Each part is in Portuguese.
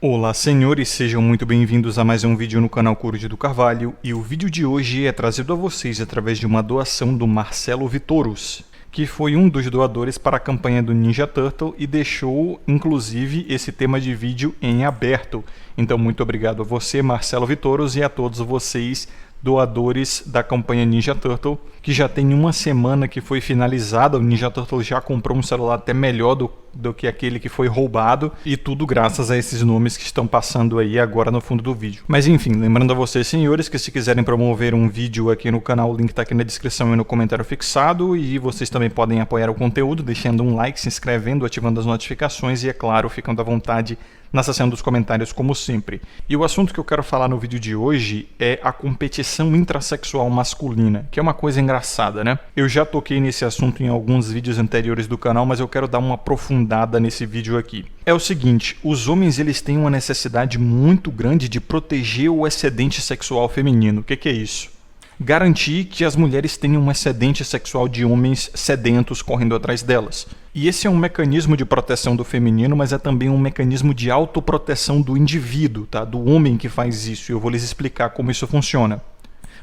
Olá senhores, sejam muito bem-vindos a mais um vídeo no canal Coruja do Carvalho, e o vídeo de hoje é trazido a vocês através de uma doação do Marcelo Vitoros, que foi um dos doadores para a campanha do Ninja Turtle e deixou inclusive esse tema de vídeo em aberto. Então muito obrigado a você, Marcelo Vitoros, e a todos vocês doadores da campanha Ninja Turtle, que já tem uma semana que foi finalizada. O Ninja Turtle já comprou um celular até melhor do que aquele que foi roubado, e tudo graças a esses nomes que estão passando aí agora no fundo do vídeo. Mas enfim, lembrando a vocês, senhores, que se quiserem promover um vídeo aqui no canal, o link está aqui na descrição e no comentário fixado, e vocês também podem apoiar o conteúdo deixando um like, se inscrevendo, ativando as notificações e, é claro, ficando à vontade na seção dos comentários, como sempre. E o assunto que eu quero falar no vídeo de hoje é a competição intrasexual masculina, que é uma coisa engraçada, né? Eu já toquei nesse assunto em alguns vídeos anteriores do canal, mas eu quero dar uma aprofundada nesse vídeo aqui. É o seguinte, os homens eles têm uma necessidade muito grande de proteger o excedente sexual feminino. O que é isso? Garantir que as mulheres tenham um excedente sexual de homens sedentos correndo atrás delas. E esse é um mecanismo de proteção do feminino, mas é também um mecanismo de autoproteção do indivíduo, tá? Do homem que faz isso. E eu vou lhes explicar como isso funciona.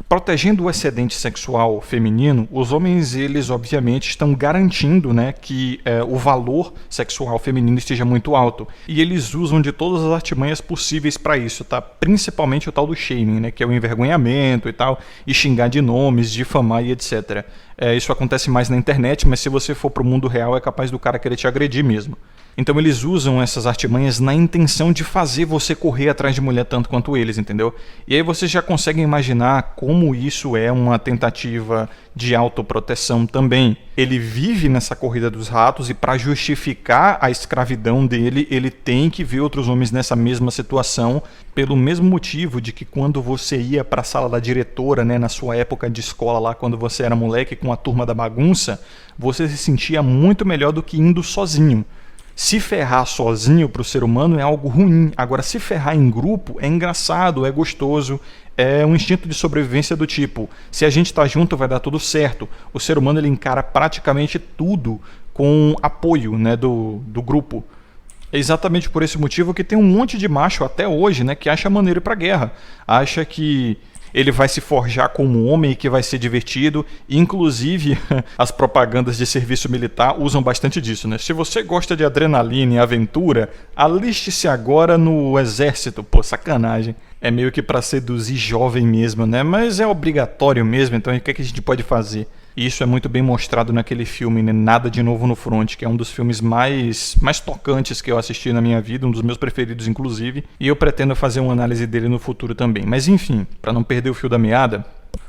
Protegendo o excedente sexual feminino, os homens, eles obviamente estão garantindo, né, que o valor sexual feminino esteja muito alto. E eles usam de todas as artimanhas possíveis para isso, tá? Principalmente o tal do shaming, né, que é o envergonhamento e tal, e xingar de nomes, difamar e etc. Isso acontece mais na internet, mas se você for para o mundo real é capaz do cara querer te agredir mesmo. Então eles usam essas artimanhas na intenção de fazer você correr atrás de mulher tanto quanto eles, entendeu? E aí vocês já conseguem imaginar como isso é uma tentativa de autoproteção também. Ele vive nessa corrida dos ratos e, para justificar a escravidão dele, ele tem que ver outros homens nessa mesma situação, pelo mesmo motivo de que quando você ia para a sala da diretora, né, na sua época de escola lá, quando você era moleque com a turma da bagunça, você se sentia muito melhor do que indo sozinho. Se ferrar sozinho para o ser humano é algo ruim. Agora, se ferrar em grupo é engraçado, é gostoso, é um instinto de sobrevivência do tipo, se a gente está junto vai dar tudo certo. O ser humano ele encara praticamente tudo com apoio, né, do grupo. É exatamente por esse motivo que tem um monte de macho até hoje, né, que acha maneiro ir pra guerra. Acha que ele vai se forjar como homem e que vai ser divertido. Inclusive, as propagandas de serviço militar usam bastante disso, né? Se você gosta de adrenalina e aventura, aliste-se agora no exército. Pô, sacanagem. É meio que para seduzir jovem mesmo, né? Mas é obrigatório mesmo, então o que é que a gente pode fazer? E isso é muito bem mostrado naquele filme, né? Nada de Novo no Front, que é um dos filmes mais tocantes que eu assisti na minha vida, um dos meus preferidos inclusive, e eu pretendo fazer uma análise dele no futuro também. Mas enfim, para não perder o fio da meada,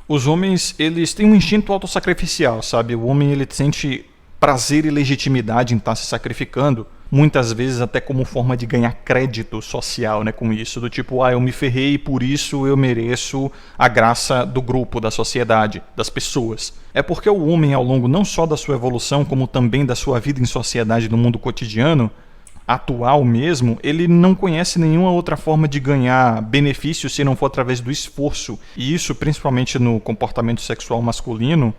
os homens, eles têm um instinto autossacrificial, sabe? O homem, ele sente prazer e legitimidade em estar se sacrificando, muitas vezes até como forma de ganhar crédito social, né, com isso, do tipo, eu me ferrei e por isso eu mereço a graça do grupo, da sociedade, das pessoas. É porque o homem, ao longo não só da sua evolução, como também da sua vida em sociedade no mundo cotidiano, atual mesmo, ele não conhece nenhuma outra forma de ganhar benefício se não for através do esforço. E isso, principalmente no comportamento sexual masculino,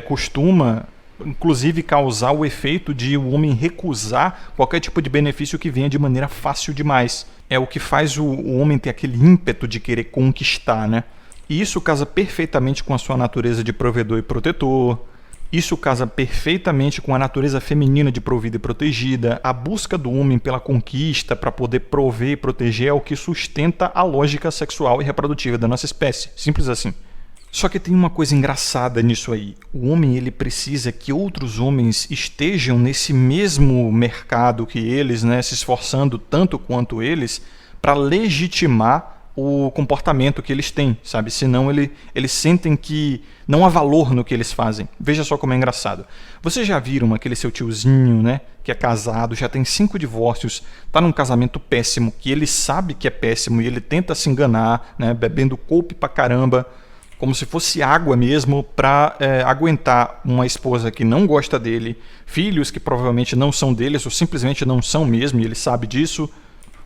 costuma inclusive causar o efeito de o homem recusar qualquer tipo de benefício que venha de maneira fácil demais. É o que faz o homem ter aquele ímpeto de querer conquistar, né? E isso casa perfeitamente com a sua natureza de provedor e protetor. Isso casa perfeitamente com a natureza feminina de provida e protegida. A busca do homem pela conquista para poder prover e proteger é o que sustenta a lógica sexual e reprodutiva da nossa espécie. Simples assim. Só que tem uma coisa engraçada nisso aí. O homem, ele precisa que outros homens estejam nesse mesmo mercado que eles, né, se esforçando tanto quanto eles, para legitimar o comportamento que eles têm, sabe? Senão eles sentem que não há valor no que eles fazem. Veja só como é engraçado. Vocês já viram aquele seu tiozinho, né, que é casado, já tem 5 divórcios, tá num casamento péssimo, que ele sabe que é péssimo e ele tenta se enganar, né, bebendo coke pra caramba, como se fosse água mesmo, para aguentar uma esposa que não gosta dele, filhos que provavelmente não são deles ou simplesmente não são mesmo, e ele sabe disso,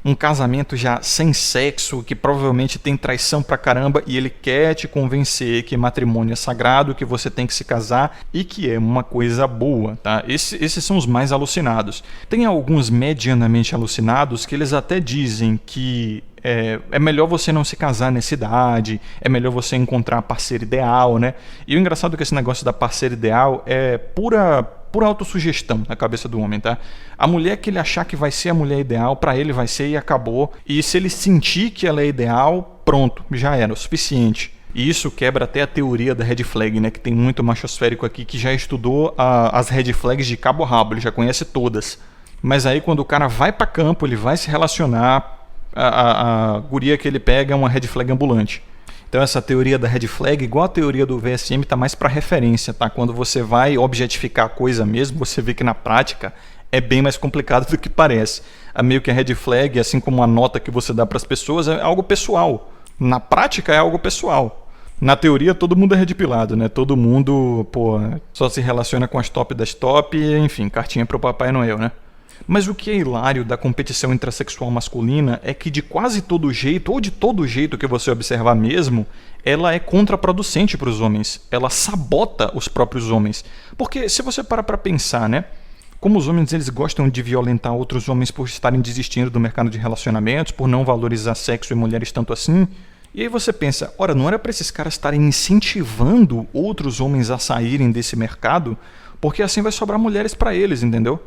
um casamento já sem sexo, que provavelmente tem traição pra caramba, e ele quer te convencer que matrimônio é sagrado, que você tem que se casar e que é uma coisa boa, tá? Esses são os mais alucinados. Tem alguns medianamente alucinados que eles até dizem que é melhor você não se casar nessa idade, é melhor você encontrar a parceira ideal, né? E o engraçado é que esse negócio da parceira ideal é pura autossugestão na cabeça do homem, tá? A mulher que ele achar que vai ser a mulher ideal, pra ele vai ser e acabou. E se ele sentir que ela é ideal, pronto, já era o suficiente. E isso quebra até a teoria da red flag, né? Que tem muito machosférico aqui que já estudou as red flags de cabo a rabo, ele já conhece todas. Mas aí quando o cara vai pra campo, ele vai se relacionar, a guria que ele pega é uma red flag ambulante. Então essa teoria da red flag, igual a teoria do VSM, está mais para referência, tá? Quando você vai objetificar a coisa mesmo, você vê que na prática é bem mais complicado do que parece. Meio que a red flag, assim como a nota que você dá para as pessoas, é algo pessoal. Na prática é algo pessoal. Na teoria todo mundo é red pilado, né? Todo mundo, só se relaciona com as top das top, enfim, cartinha pro Papai Noel, né? Mas o que é hilário da competição intrasexual masculina é que de quase todo jeito, ou de todo jeito que você observar mesmo, ela é contraproducente para os homens. Ela sabota os próprios homens. Porque se você parar para pensar, né? Como os homens eles gostam de violentar outros homens por estarem desistindo do mercado de relacionamentos, por não valorizar sexo e mulheres tanto assim. E aí você pensa, ora, não era para esses caras estarem incentivando outros homens a saírem desse mercado? Porque assim vai sobrar mulheres para eles, entendeu?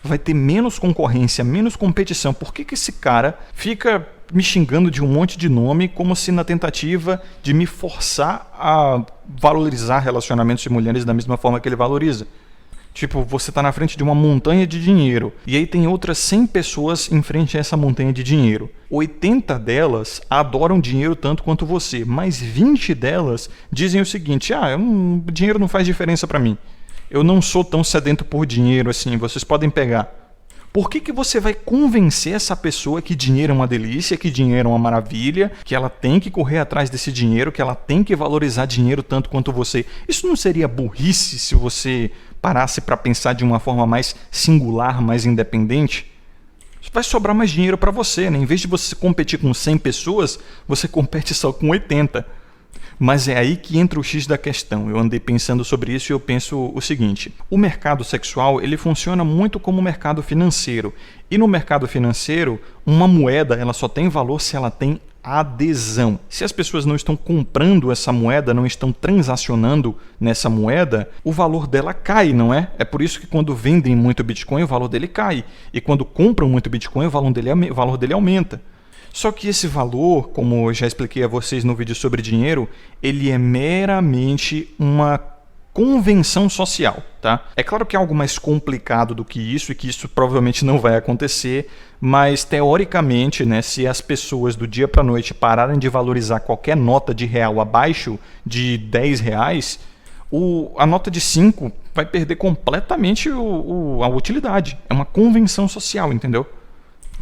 Vai ter menos concorrência, menos competição. Por que esse cara fica me xingando de um monte de nome como se na tentativa de me forçar a valorizar relacionamentos de mulheres da mesma forma que ele valoriza? Tipo, você tá na frente de uma montanha de dinheiro e aí tem outras 100 pessoas em frente a essa montanha de dinheiro. 80 delas adoram dinheiro tanto quanto você, mas 20 delas dizem o seguinte: dinheiro não faz diferença para mim. Eu não sou tão sedento por dinheiro assim, vocês podem pegar. Por que você vai convencer essa pessoa que dinheiro é uma delícia, que dinheiro é uma maravilha, que ela tem que correr atrás desse dinheiro, que ela tem que valorizar dinheiro tanto quanto você? Isso não seria burrice se você parasse para pensar de uma forma mais singular, mais independente? Vai sobrar mais dinheiro para você, né? Em vez de você competir com 100 pessoas, você compete só com 80. Mas é aí que entra o X da questão. Eu andei pensando sobre isso e eu penso o seguinte: o mercado sexual ele funciona muito como o mercado financeiro. E no mercado financeiro, uma moeda ela só tem valor se ela tem adesão. Se as pessoas não estão comprando essa moeda, não estão transacionando nessa moeda, o valor dela cai, não é? É por isso que quando vendem muito Bitcoin, o valor dele cai. E quando compram muito Bitcoin, o valor dele aumenta. Só que esse valor, como eu já expliquei a vocês no vídeo sobre dinheiro, ele é meramente uma convenção social, tá? É claro que é algo mais complicado do que isso e que isso provavelmente não vai acontecer, mas teoricamente, né, se as pessoas do dia para a noite pararem de valorizar qualquer nota de real abaixo de 10 reais, a nota de 5 vai perder completamente a utilidade. É uma convenção social, entendeu?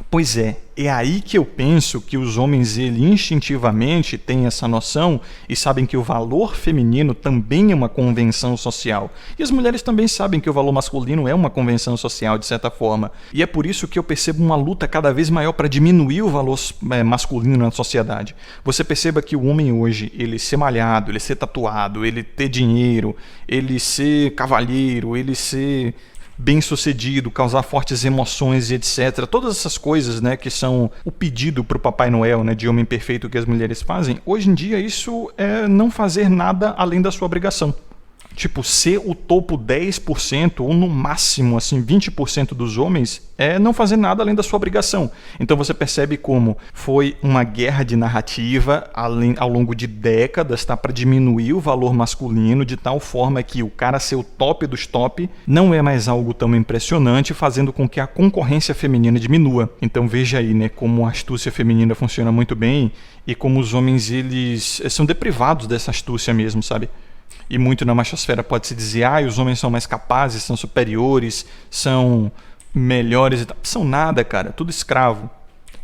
Pois é aí que eu penso que os homens instintivamente têm essa noção e sabem que o valor feminino também é uma convenção social. E as mulheres também sabem que o valor masculino é uma convenção social, de certa forma. E é por isso que eu percebo uma luta cada vez maior para diminuir o valor masculino na sociedade. Você perceba que o homem hoje, ele ser malhado, ele ser tatuado, ele ter dinheiro, ele ser cavalheiro, ele ser bem-sucedido, causar fortes emoções e etc. Todas essas coisas, né, que são o pedido para o Papai Noel, né, de homem perfeito que as mulheres fazem, hoje em dia isso é não fazer nada além da sua obrigação. Tipo, ser o topo 10% ou no máximo assim 20% dos homens é não fazer nada além da sua obrigação. Então você percebe como foi uma guerra de narrativa ao longo de décadas, tá, para diminuir o valor masculino de tal forma que o cara ser o top dos top não é mais algo tão impressionante, fazendo com que a concorrência feminina diminua. Então veja aí, né, como a astúcia feminina funciona muito bem e como os homens eles são deprivados dessa astúcia mesmo, sabe? E muito na machosfera pode-se dizer, os homens são mais capazes, são superiores, são melhores e tal. São nada, cara, tudo escravo.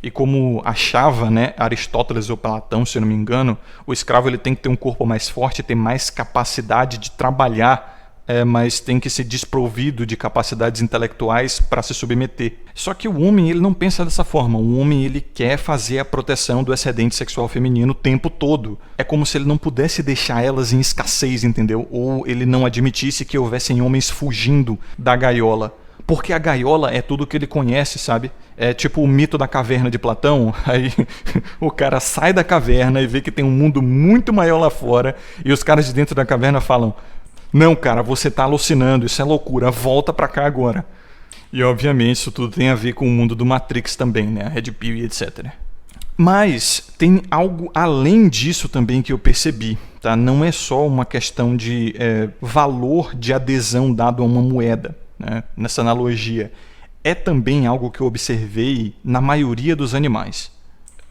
E como achava, né, Aristóteles ou Platão, se eu não me engano, o escravo ele tem que ter um corpo mais forte, ter mais capacidade de trabalhar mas tem que ser desprovido de capacidades intelectuais para se submeter. Só que o homem, ele não pensa dessa forma. O homem, ele quer fazer a proteção do excedente sexual feminino o tempo todo. É como se ele não pudesse deixar elas em escassez, entendeu? Ou ele não admitisse que houvessem homens fugindo da gaiola. Porque a gaiola é tudo que ele conhece, sabe? É tipo o mito da caverna de Platão. Aí o cara sai da caverna e vê que tem um mundo muito maior lá fora. E os caras de dentro da caverna falam: não, cara, você tá alucinando, isso é loucura, volta pra cá agora. E obviamente isso tudo tem a ver com o mundo do Matrix também, né? A Red Pill e etc. Mas tem algo além disso também que eu percebi, tá? Não é só uma questão de valor de adesão dado a uma moeda, né? Nessa analogia. É também algo que eu observei na maioria dos animais.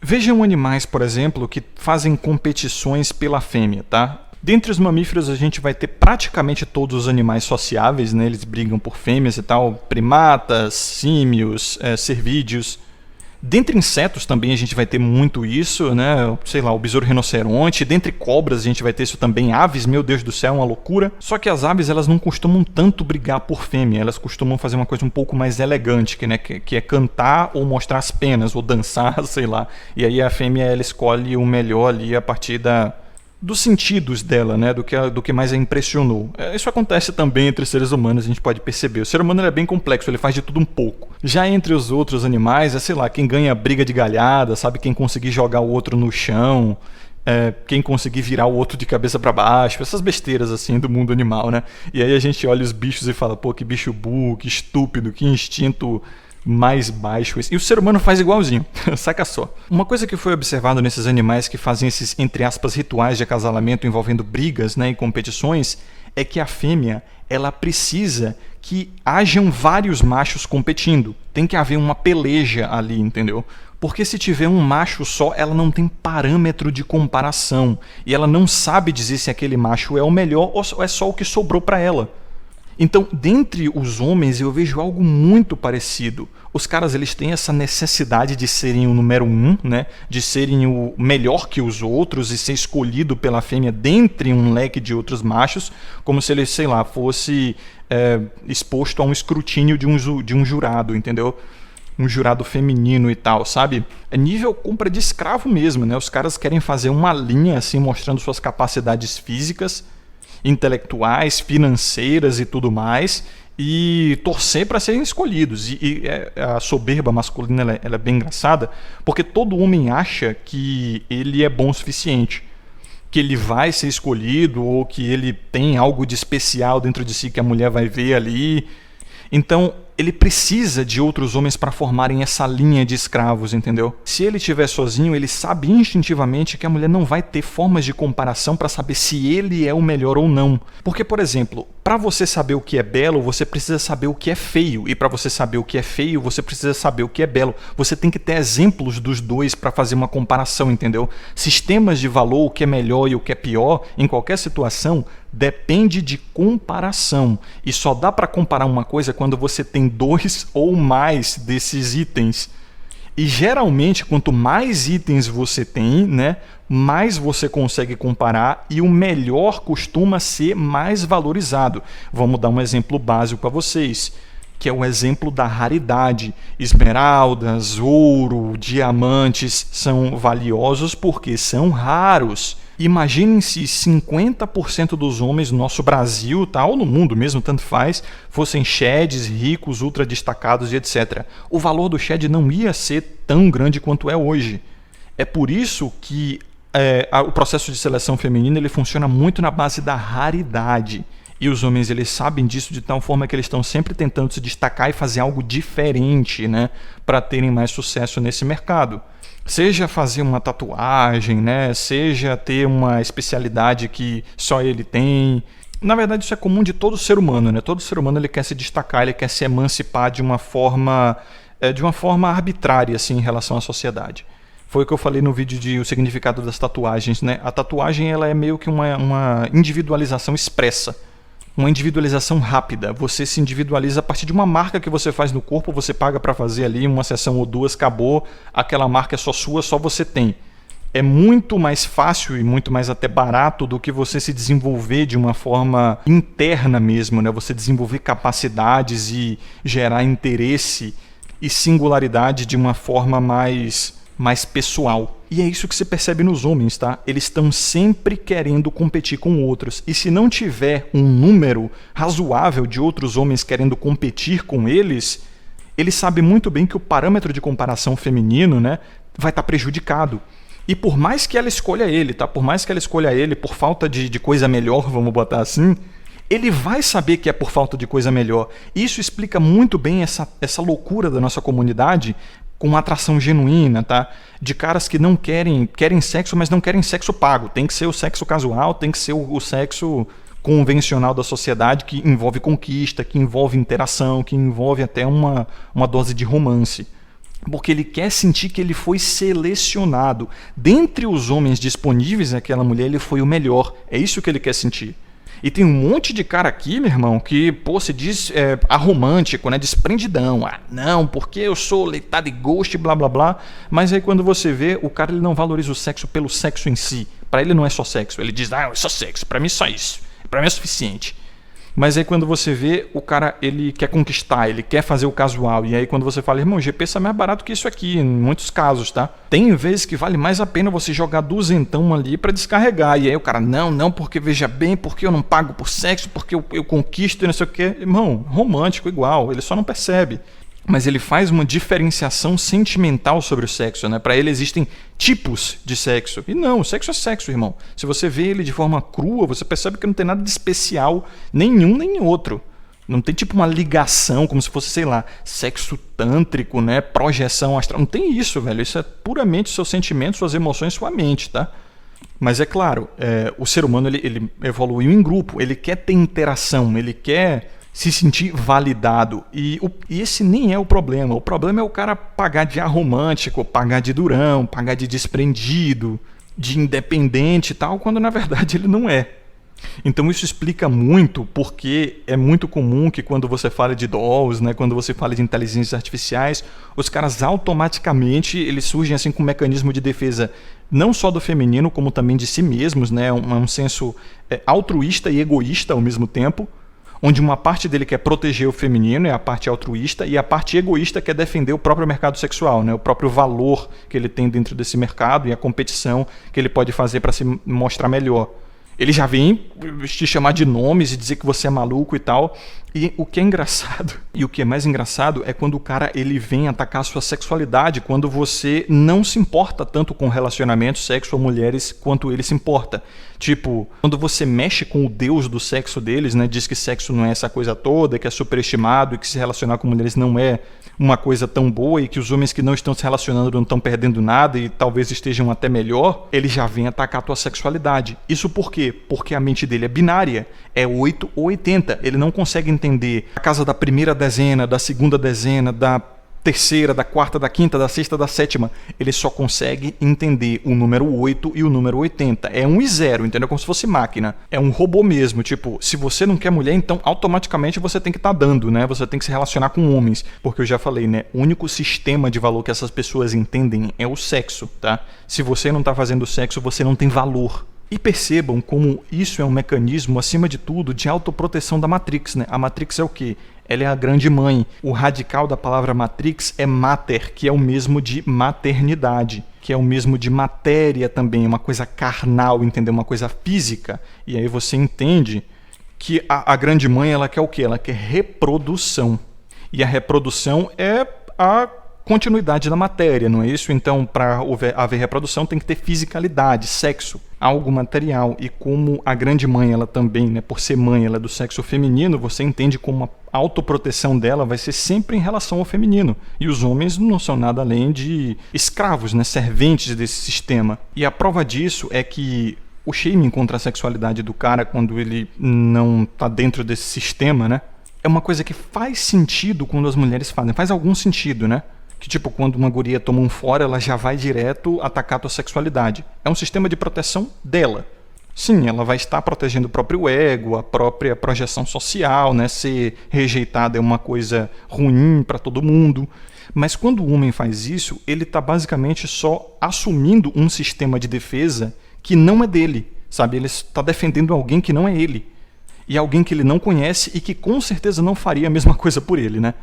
Vejam animais, por exemplo, que fazem competições pela fêmea, tá? Dentre os mamíferos a gente vai ter praticamente todos os animais sociáveis, né? Eles brigam por fêmeas e tal, primatas, símios, cervídeos. Dentre insetos também a gente vai ter muito isso, né? Sei lá, o besouro rinoceronte. Dentre cobras a gente vai ter isso também. Aves, meu Deus do céu, é uma loucura. Só que as aves, elas não costumam tanto brigar por fêmea. Elas costumam fazer uma coisa um pouco mais elegante, que é cantar ou mostrar as penas, ou dançar, sei lá. E aí a fêmea, ela escolhe o melhor ali a partir dos sentidos dela, né? Do que mais a impressionou. Isso acontece também entre seres humanos, a gente pode perceber. O ser humano é bem complexo, ele faz de tudo um pouco. Já entre os outros animais, sei lá, quem ganha briga de galhada, sabe? Quem conseguir jogar o outro no chão, quem conseguir virar o outro de cabeça para baixo, essas besteiras assim do mundo animal, né? E aí a gente olha os bichos e fala, pô, que bicho burro, que estúpido, que instinto mais baixo. E o ser humano faz igualzinho, saca só. Uma coisa que foi observado nesses animais que fazem esses, entre aspas, rituais de acasalamento envolvendo brigas, né, e competições, é que a fêmea, ela precisa que hajam vários machos competindo. Tem que haver uma peleja ali, entendeu? Porque se tiver um macho só, ela não tem parâmetro de comparação. E ela não sabe dizer se aquele macho é o melhor ou é só o que sobrou para ela. Então, dentre os homens, eu vejo algo muito parecido. Os caras, eles têm essa necessidade de serem o número um, né? De serem o melhor que os outros e ser escolhido pela fêmea dentre um leque de outros machos, como se ele, sei lá, fosse exposto a um escrutínio de um jurado, entendeu? Um jurado feminino e tal, sabe? É nível compra de escravo mesmo, né? Os caras querem fazer uma linha, assim, mostrando suas capacidades físicas, intelectuais, financeiras e tudo mais, e torcer para serem escolhidos. E a soberba masculina ela é bem engraçada, porque todo homem acha que ele é bom o suficiente, que ele vai ser escolhido, ou que ele tem algo de especial dentro de si que a mulher vai ver ali. Então, ele precisa de outros homens para formarem essa linha de escravos, entendeu? Se ele estiver sozinho, ele sabe instintivamente que a mulher não vai ter formas de comparação para saber se ele é o melhor ou não. Porque, por exemplo, para você saber o que é belo, você precisa saber o que é feio. E para você saber o que é feio, você precisa saber o que é belo. Você tem que ter exemplos dos dois para fazer uma comparação, entendeu? Sistemas de valor, o que é melhor e o que é pior, em qualquer situação, depende de comparação. E só dá para comparar uma coisa quando você tem dois ou mais desses itens. E geralmente, quanto mais itens você tem, né, mais você consegue comparar e o melhor costuma ser mais valorizado. Vamos dar um exemplo básico para vocês, que é o exemplo da raridade. Esmeraldas, ouro, diamantes são valiosos porque são raros. Imaginem se 50% dos homens no nosso Brasil, tá, ou no mundo mesmo, tanto faz, fossem sheds, ricos, ultra destacados e etc. O valor do shed não ia ser tão grande quanto é hoje. É por isso que o processo de seleção feminina ele funciona muito na base da raridade. E os homens eles sabem disso de tal forma que eles estão sempre tentando se destacar e fazer algo diferente, né, para terem mais sucesso nesse mercado. Seja fazer uma tatuagem, né? Seja ter uma especialidade que só ele tem. Na verdade, isso é comum de todo ser humano, né? Todo ser humano ele quer se destacar, ele quer se emancipar de uma forma arbitrária assim, em relação à sociedade. Foi o que eu falei no vídeo de o significado das tatuagens, né? A tatuagem ela é meio que uma individualização expressa. Uma individualização rápida. Você se individualiza a partir de uma marca que você faz no corpo, você paga para fazer ali uma sessão ou duas, acabou, aquela marca é só sua, só você tem. é muito mais fácil e muito mais até barato do que você se desenvolver de uma forma interna mesmo, né? Você desenvolver capacidades e gerar interesse e singularidade de uma forma mais pessoal. E é isso que você percebe nos homens, tá? Eles estão sempre querendo competir com outros. E se não tiver um número razoável de outros homens querendo competir com eles, ele sabe muito bem que o parâmetro de comparação feminino, né, vai estar prejudicado. E por mais que ela escolha ele, tá? Por mais que ela escolha ele por falta de coisa melhor, vamos botar assim, ele vai saber que é por falta de coisa melhor. Isso explica muito bem essa loucura da nossa comunidade com uma atração genuína, tá? De caras que não querem sexo, mas não querem sexo pago. Tem que ser o sexo casual, tem que ser o sexo convencional da sociedade, que envolve conquista, que envolve interação, que envolve até uma dose de romance. Porque ele quer sentir que ele foi selecionado. Dentre os homens disponíveis naquela mulher, ele foi o melhor. É isso que ele quer sentir. E tem um monte de cara aqui, meu irmão, que, pô, se diz aromântico, né? Desprendidão. Ah, não, porque eu sou leitado e ghost, blá, blá, blá. Mas aí quando você vê, o cara ele não valoriza o sexo pelo sexo em si. Pra ele não é só sexo. Ele diz, é só sexo. Pra mim é só isso. Pra mim é suficiente. Mas aí quando você vê, o cara ele quer conquistar, ele quer fazer o casual. E aí quando você fala, irmão, GP é mais barato que isso aqui, em muitos casos, tá? Tem vezes que vale mais a pena você jogar duzentão ali pra descarregar. E aí o cara, não, porque veja bem, porque eu não pago por sexo, porque eu conquisto e não sei o quê. Irmão, romântico igual, ele só não percebe. Mas ele faz uma diferenciação sentimental sobre o sexo, né? Para ele existem tipos de sexo. E não, o sexo é sexo, irmão. Se você vê ele de forma crua, você percebe que não tem nada de especial nenhum nem outro. Não tem tipo uma ligação, como se fosse, sei lá, sexo tântrico, né? Projeção astral. Não tem isso, velho. Isso é puramente seus sentimentos, suas emoções, sua mente, tá? Mas é claro, o ser humano ele evoluiu em grupo. Ele quer ter interação, ele quer se sentir validado. E esse nem é o problema. O problema é o cara pagar de aromântico, pagar de durão, pagar de desprendido, de independente e tal, quando na verdade ele não é. Então isso explica muito porque é muito comum que quando você fala de dolls, né, quando você fala de inteligências artificiais, os caras automaticamente eles surgem assim com um mecanismo de defesa não só do feminino, como também de si mesmos, né, um senso altruísta e egoísta ao mesmo tempo, onde uma parte dele quer proteger o feminino, é a parte altruísta, e a parte egoísta quer defender o próprio mercado sexual, né? O próprio valor que ele tem dentro desse mercado e a competição que ele pode fazer para se mostrar melhor. Ele já vem te chamar de nomes e dizer que você é maluco e tal. E o que é engraçado, e o que é mais engraçado, é quando o cara ele vem atacar a sua sexualidade, quando você não se importa tanto com relacionamentos, sexo ou mulheres, quanto ele se importa. Tipo, quando você mexe com o deus do sexo deles, né, diz que sexo não é essa coisa toda, que é superestimado e que se relacionar com mulheres não é uma coisa tão boa e que os homens que não estão se relacionando não estão perdendo nada e talvez estejam até melhor, ele já vem atacar a tua sexualidade. Isso por quê? Porque a mente dele é binária, é 8 ou 80. Ele não consegue entender a casa da primeira dezena, da segunda dezena, da terceira, da quarta, da quinta, da sexta, da sétima. Ele só consegue entender o número 8 e o número 80. É 1 e 0, entendeu? Como se fosse máquina. É um robô mesmo. Tipo, se você não quer mulher, então automaticamente você tem que estar dando, né? Você tem que se relacionar com homens. Porque eu já falei, né? O único sistema de valor que essas pessoas entendem é o sexo, tá? Se você não está fazendo sexo, você não tem valor. E percebam como isso é um mecanismo, acima de tudo, de autoproteção da Matrix, né? A Matrix é o quê? Ela é a grande mãe. O radical da palavra Matrix é mater, que é o mesmo de maternidade, que é o mesmo de matéria também, uma coisa carnal, entendeu? Uma coisa física. E aí você entende que a grande mãe, ela quer o quê? Ela quer reprodução. E a reprodução é a continuidade da matéria, não é isso? Então, para haver reprodução, tem que ter fisicalidade, sexo, algo material. E como a grande mãe, ela também, né, por ser mãe, ela é do sexo feminino, você entende como a autoproteção dela vai ser sempre em relação ao feminino. E os homens não são nada além de escravos, né, serventes desse sistema. E a prova disso é que o shaming contra a sexualidade do cara, quando ele não está dentro desse sistema, né, é uma coisa que faz sentido quando as mulheres fazem. Faz algum sentido, né? Que tipo, quando uma guria toma um fora, ela já vai direto atacar a tua sexualidade. É um sistema de proteção dela. Sim, ela vai estar protegendo o próprio ego, a própria projeção social, né? Ser rejeitada é uma coisa ruim para todo mundo. Mas quando o homem faz isso, ele está basicamente só assumindo um sistema de defesa que não é dele, sabe? Ele está defendendo alguém que não é ele. E alguém que ele não conhece e que com certeza não faria a mesma coisa por ele, né?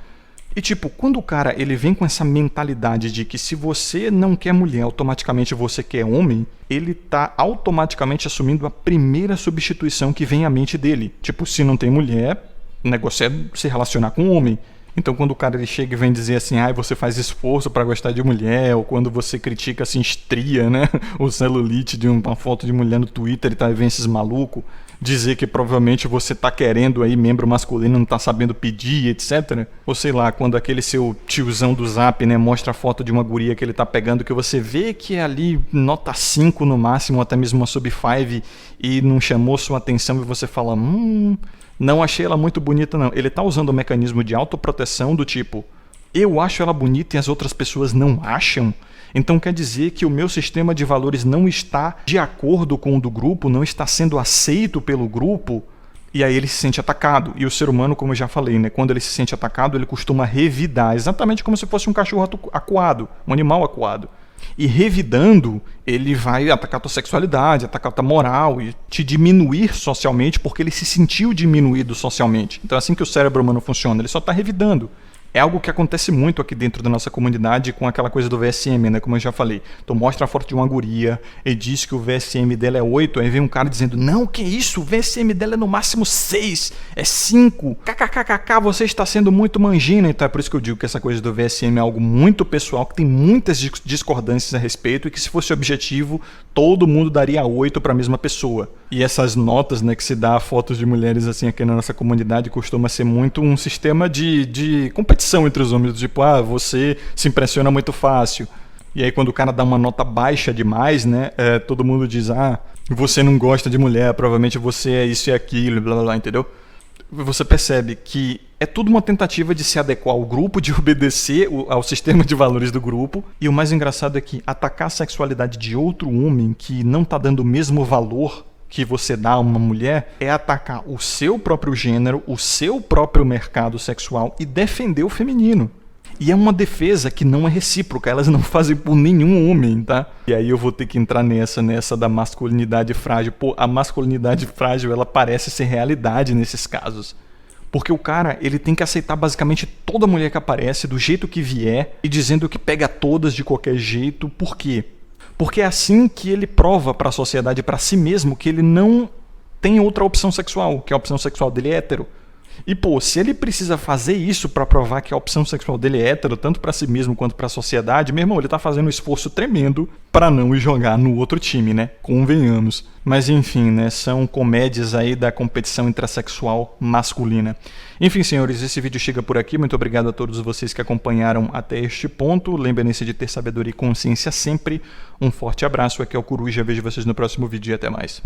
E tipo, quando o cara ele vem com essa mentalidade de que se você não quer mulher, automaticamente você quer homem, ele tá automaticamente assumindo a primeira substituição que vem à mente dele. Tipo, se não tem mulher, o negócio é se relacionar com homem. Então quando o cara ele chega e vem dizer assim, você faz esforço pra gostar de mulher, ou quando você critica assim, estria, né, o celulite de uma foto de mulher no Twitter e tá vendo esses malucos, dizer que provavelmente você tá querendo aí membro masculino, não tá sabendo pedir, etc. Ou sei lá, quando aquele seu tiozão do Zap, né, mostra a foto de uma guria que ele tá pegando, que você vê que é ali nota 5 no máximo, até mesmo uma sub 5, e não chamou sua atenção e você fala, não achei ela muito bonita não. Ele tá usando o mecanismo de autoproteção do tipo, eu acho ela bonita e as outras pessoas não acham? Então quer dizer que o meu sistema de valores não está de acordo com o do grupo, não está sendo aceito pelo grupo, e aí ele se sente atacado. E o ser humano, como eu já falei, né, quando ele se sente atacado, ele costuma revidar, exatamente como se fosse um cachorro acuado, um animal acuado. E revidando, ele vai atacar a tua sexualidade, atacar a tua moral e te diminuir socialmente porque ele se sentiu diminuído socialmente. Então é assim que o cérebro humano funciona, ele só está revidando. É algo que acontece muito aqui dentro da nossa comunidade com aquela coisa do VSM, né? Como eu já falei. Tu mostra a foto de uma guria e diz que o VSM dela é 8, aí vem um cara dizendo, não, que isso? O VSM dela é no máximo 6, é 5. KKKKK, você está sendo muito mangina. Então é por isso que eu digo que essa coisa do VSM é algo muito pessoal, que tem muitas discordâncias a respeito e que se fosse objetivo, todo mundo daria 8 para a mesma pessoa. E essas notas, né, que se dá a fotos de mulheres assim aqui na nossa comunidade costuma ser muito um sistema de competição entre os homens, tipo, você se impressiona muito fácil. E aí quando o cara dá uma nota baixa demais, né, todo mundo diz, você não gosta de mulher, provavelmente você é isso e aquilo, blá blá blá, entendeu? Você percebe que é tudo uma tentativa de se adequar ao grupo, de obedecer ao sistema de valores do grupo. E o mais engraçado é que atacar a sexualidade de outro homem que não tá dando o mesmo valor que você dá a uma mulher é atacar o seu próprio gênero, o seu próprio mercado sexual e defender o feminino. E é uma defesa que não é recíproca, elas não fazem por nenhum homem, tá? E aí eu vou ter que entrar nessa da masculinidade frágil. Pô, a masculinidade frágil, ela parece ser realidade nesses casos. Porque o cara, ele tem que aceitar basicamente toda mulher que aparece, do jeito que vier, e dizendo que pega todas de qualquer jeito. Por quê? Porque é assim que ele prova para a sociedade, para si mesmo, que ele não tem outra opção sexual, que a opção sexual dele é hétero. E pô, se ele precisa fazer isso para provar que a opção sexual dele é hétero, tanto para si mesmo quanto para a sociedade, meu irmão, ele tá fazendo um esforço tremendo para não ir jogar no outro time, né? Convenhamos. Mas enfim, né? São comédias aí da competição intrasexual masculina. Enfim, senhores, esse vídeo chega por aqui. Muito obrigado a todos vocês que acompanharam até este ponto. Lembrem-se de ter sabedoria e consciência sempre. Um forte abraço. Aqui é o Coruja. Vejo vocês no próximo vídeo e até mais.